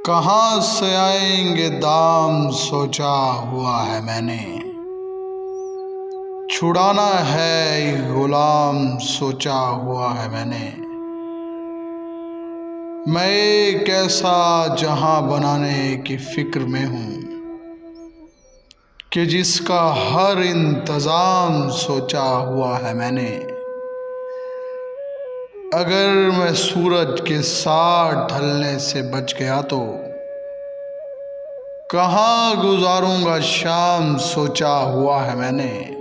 कहाँ से आएंगे दाम सोचा हुआ है मैंने। छुड़ाना है ये गुलाम सोचा हुआ है मैंने। मैं एक ऐसा जहां बनाने की फिक्र में हूँ कि जिसका हर इंतजाम सोचा हुआ है मैंने। अगर मैं सूरज के साथ ढलने से बच गया तो कहाँ गुजारूंगा शाम सोचा हुआ है मैंने।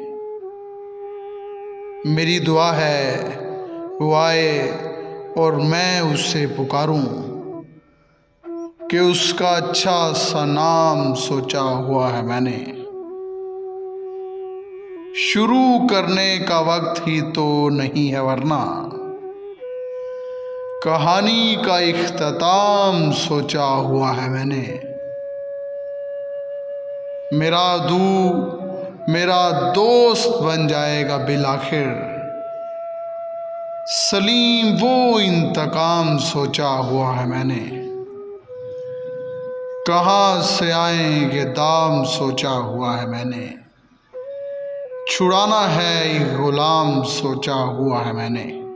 मेरी दुआ है वो आए और मैं उससे पुकारूं कि उसका अच्छा सा नाम सोचा हुआ है मैंने। शुरू करने का वक्त ही तो नहीं है वरना कहानी का इख्तिताम सोचा हुआ है मैंने। मेरा दोस्त बन जाएगा बिलाखिर। सलीम वो इंतकाम सोचा हुआ है मैंने। कहाँ से आएंगे दाम सोचा हुआ है मैंने। छुड़ाना है ये गुलाम सोचा हुआ है मैंने।